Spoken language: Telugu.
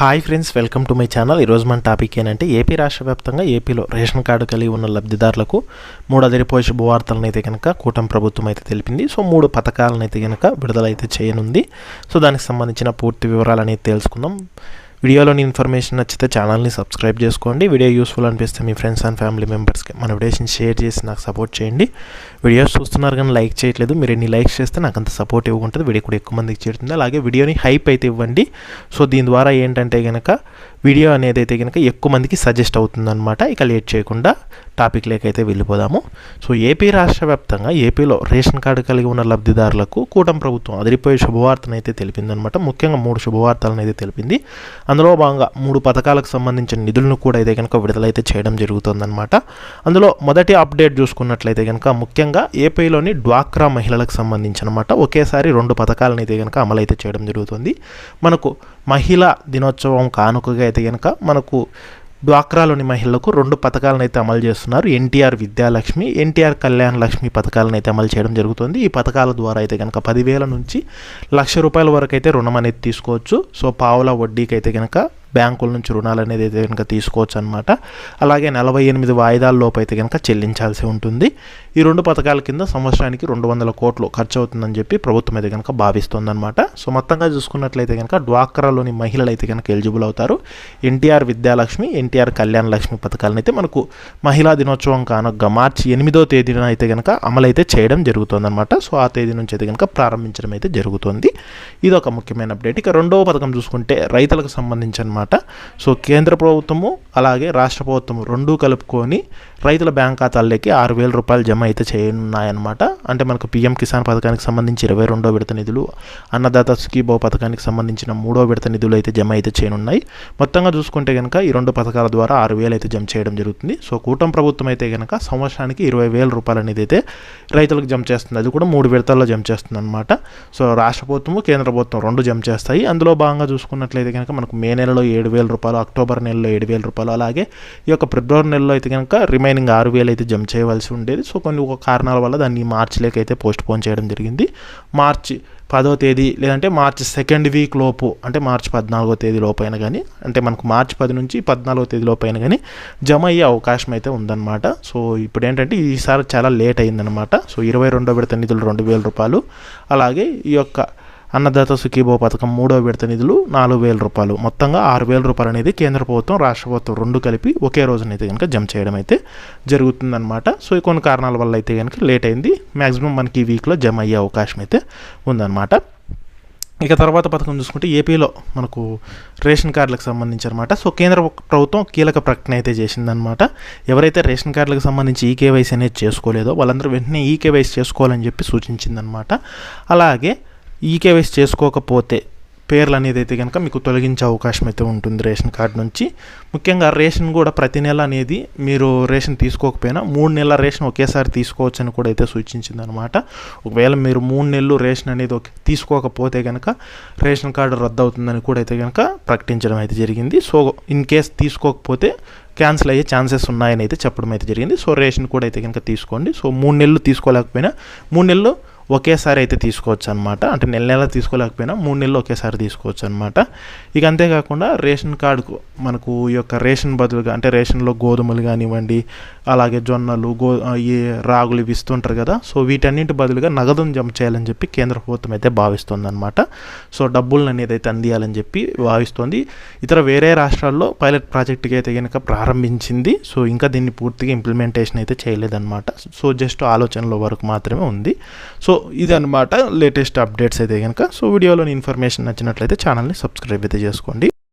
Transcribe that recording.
Hi friends, welcome to my channel. ఈరోజు మన టాపిక్ ఏంటంటే ఏపీ రాష్ట్ర వ్యాప్తంగా ఏపీలో రేషన్ కార్డు కలిగి ఉన్న లబ్ధిదారులకు 3 అదిరిపోయే శుభవార్తలను అయితే కనుక కూటమి ప్రభుత్వం అయితే తెలిపింది. సో 3 పథకాలను అయితే కనుక విడుదలైతే చేయనుంది. సో దానికి సంబంధించిన పూర్తి వివరాలు అనేది తెలుసుకుందాం. వీడియోలోని ఇన్ఫర్మేషన్ నచ్చితే ఛానల్ని సబ్స్క్రైబ్ చేసుకోండి. వీడియో యూస్ఫుల్ అనిపిస్తే మీ ఫ్రెండ్స్ అండ్ ఫ్యామిలీ మెంబర్స్కి మన వీడియోస్ని షేర్ చేసి నాకు సపోర్ట్ చేయండి. వీడియోస్ చూస్తున్నారు కానీ లైక్ చేయట్లేదు. మీరు ఎన్ని లైక్స్ చేస్తే నాకు అంత సపోర్ట్ ఇవ్వకుంటుంది, వీడియో కూడా ఎక్కువ మందికి చేరుతుంది. అలాగే వీడియోని హైప్ అయితే ఇవ్వండి. సో దీని ద్వారా ఏంటంటే కనుక వీడియో అనేది అయితే కనుక ఎక్కువ మందికి సజెస్ట్ అవుతుందన్నమాట. ఇక లేట్ చేయకుండా టాపిక్ లేకైతే వెళ్ళిపోదాము. సో ఏపీ రాష్ట్ర వ్యాప్తంగా ఏపీలో రేషన్ కార్డు కలిగి ఉన్న లబ్ధిదారులకు కూటమి ప్రభుత్వం అదిరిపోయే శుభవార్తను అయితే తెలిపిందనమాట. ముఖ్యంగా 3 శుభవార్తలను అయితే తెలిపింది. అందులో భాగంగా 3 పథకాలకు సంబంధించిన నిధులను కూడా అయితే కనుక విడుదలైతే చేయడం జరుగుతుందన్నమాట. అందులో మొదటి అప్డేట్ చూసుకున్నట్లయితే కనుక ముఖ్యంగా ఏపీలోని డ్వాక్రా మహిళలకు సంబంధించి అనమాట ఒకేసారి 2 పథకాలను అయితే కనుక అమలైతే చేయడం జరుగుతుంది. మనకు మహిళా దినోత్సవం కానుకగా అయితే కనుక మనకు డ్వాక్రాలోని మహిళలకు 2 పథకాలను అయితే అమలు చేస్తున్నారు. ఎన్టీఆర్ విద్యాలక్ష్మి, ఎన్టీఆర్ కళ్యాణ లక్ష్మి పథకాలను అయితే అమలు చేయడం జరుగుతుంది. ఈ పథకాల ద్వారా అయితే కనుక 10,000 నుంచి ₹1,00,000 వరకు అయితే రుణం అనేది తీసుకోవచ్చు. సో పావుల వడ్డీకి అయితే కనుక బ్యాంకుల నుంచి రుణాలు అనేది అయితే కనుక తీసుకోవచ్చు అనమాట. అలాగే 48 వాయిదాల లోపు అయితే కనుక చెల్లించాల్సి ఉంటుంది. ఈ 2 పథకాల కింద సంవత్సరానికి 200 కోట్లు ఖర్చు అవుతుందని చెప్పి ప్రభుత్వం అయితే కనుక భావిస్తోందనమాట. సో మొత్తంగా చూసుకున్నట్లయితే కనుక డ్వాక్రాలోని మహిళలు అయితే కనుక ఎలిజిబుల్ అవుతారు. ఎన్టీఆర్ విద్యాలక్ష్మి, ఎన్టీఆర్ కళ్యాణ లక్ష్మి పథకాలను అయితే మనకు మహిళా దినోత్సవం కానుక మార్చి 8వ తేదీన అయితే కనుక అమలైతే చేయడం జరుగుతుందన్నమాట. సో ఆ తేదీ నుంచి అయితే కనుక ప్రారంభించడం అయితే జరుగుతుంది. ఇది ఒక ముఖ్యమైన అప్డేట్. ఇక 2వ పథకం చూసుకుంటే రైతులకు సంబంధించి అనమాట. సో కేంద్ర ప్రభుత్వము అలాగే రాష్ట్ర ప్రభుత్వం 2 కలుపుకొని రైతుల బ్యాంక్ ఖాతాల్లోకి ₹6,000 జమ అయితే చేయనున్నాయన్నమాట. అంటే మనకు పీఎం కిసాన్ పథకానికి సంబంధించి 22వ విడత నిధులు, అన్నదాత సుఖీభావ పథకానికి సంబంధించిన 3వ విడత నిధులు అయితే జమ అయితే చేయనున్నాయి. మొత్తంగా చూసుకుంటే కనుక ఈ 2 పథకాల ద్వారా 6,000 అయితే జమ చేయడం జరుగుతుంది. సో కూటమి ప్రభుత్వం అయితే కనుక సంవత్సరానికి ₹20,000 అనేది అయితే రైతులకు జమ చేస్తుంది. అది కూడా 3 విడతల్లో జమ చేస్తుంది అనమాట. సో రాష్ట్ర ప్రభుత్వము కేంద్ర ప్రభుత్వం 2 జమ చేస్తాయి. అందులో భాగంగా చూసుకున్నట్లయితే కనుక మనకు మే నెలలో ₹7,000, అక్టోబర్ నెలలో ₹7,000, అలాగే ఈ యొక్క ఫిబ్రవరి నెలలో అయితే కనుక రిమైనింగ్ 6,000 అయితే జమ చేయవలసి ఉండేది. సో కొన్ని కారణాల వల్ల దాన్ని మార్చిలోకి అయితే పోస్ట్ పోన్ చేయడం జరిగింది. మార్చి 10వ తేదీ లేదంటే మార్చి 2nd వీక్ లోపు, అంటే మార్చి 14వ తేదీ లోపు అయినా కానీ, అంటే మనకు మార్చి 10 నుంచి 14వ తేదీ లోపు అయినా కానీ జమ అయ్యే అవకాశం అయితే ఉందన్నమాట. సో ఇప్పుడు ఏంటంటే ఈసారి చాలా లేట్ అయిందనమాట. సో 22వ విడత నిధులు ₹2,000, అలాగే ఈ యొక్క అన్నదాత సుఖీభావ పథకం 3వ విడత నిధులు ₹4,000, మొత్తంగా ₹6,000 అనేది కేంద్ర ప్రభుత్వం రాష్ట్ర ప్రభుత్వం 2 కలిపి ఒకే రోజునైతే కనుక జమ చేయడం అయితే జరుగుతుందన్నమాట. సో కొన్ని కారణాల వల్ల అయితే కనుక లేట్ అయింది. మ్యాక్సిమం మనకి ఈ వీక్లో జమ అయ్యే అవకాశం అయితే ఉందన్నమాట. ఇక తర్వాత పథకం చూసుకుంటే ఏపీలో మనకు రేషన్ కార్డులకు సంబంధించి అనమాట. సో కేంద్ర ప్రభుత్వం కీలక ప్రకటన అయితే చేసిందనమాట. ఎవరైతే రేషన్ కార్డులకు సంబంధించి ఈకేవైసీ అనేది చేసుకోలేదో వాళ్ళందరూ వెంటనే ఈకేవైసీ చేసుకోవాలని చెప్పి సూచించిందనమాట. అలాగే ఈకేవైసీ చేసుకోకపోతే పేర్లు అనేది అయితే కనుక మీకు తొలగించే అవకాశం అయితే ఉంటుంది రేషన్ కార్డు నుంచి. ముఖ్యంగా రేషన్ కూడా ప్రతి నెల అనేది మీరు రేషన్ తీసుకోకపోయినా 3 నెలల రేషన్ ఒకేసారి తీసుకోవచ్చు అని కూడా అయితే సూచించిందనమాట. ఒకవేళ మీరు 3 నెలలు రేషన్ అనేది తీసుకోకపోతే కనుక రేషన్ కార్డు రద్దు అవుతుందని కూడా అయితే కనుక ప్రకటించడం అయితే జరిగింది. సో ఇన్ కేస్ తీసుకోకపోతే క్యాన్సిల్ అయ్యే ఛాన్సెస్ ఉన్నాయని అయితే చెప్పడం అయితే జరిగింది. సో రేషన్ కూడా అయితే కనుక తీసుకోండి. సో 3 నెలలు తీసుకోలేకపోయినా 3 నెలలు ఒకేసారి అయితే తీసుకోవచ్చు అనమాట. అంటే నెల తీసుకోలేకపోయినా 3 నెలలు ఒకేసారి తీసుకోవచ్చు అనమాట. ఇక అంతేకాకుండా రేషన్ కార్డుకు మనకు ఈ యొక్క రేషన్ బదులుగా, అంటే రేషన్లో గోధుమలు కానివ్వండి, అలాగే జొన్నలు, ఈ రాగులు ఇవి ఇస్తుంటారు కదా. సో వీటన్నింటి బదులుగా నగదును జమ చేయాలని చెప్పి కేంద్ర ప్రభుత్వం అయితే భావిస్తుంది అనమాట. సో డబ్బులను అనేది అయితే అందియాలని చెప్పి భావిస్తుంది. వేరే రాష్ట్రాల్లో పైలట్ ప్రాజెక్టుకి అయితే కనుక ప్రారంభించింది. సో ఇంకా దీన్ని పూర్తిగా ఇంప్లిమెంటేషన్ అయితే చేయలేదన్నమాట. సో జస్ట్ ఆలోచనల వరకు మాత్రమే ఉంది. సో ఇది అనమాట లేటెస్ట్ అప్డేట్స్ అయితే కనుక. సో వీడియోలోని ఇన్ఫర్మేషన్ నచ్చినట్లయితే ఛానల్ని సబ్స్క్రైబ్ అయితే చేసుకోండి.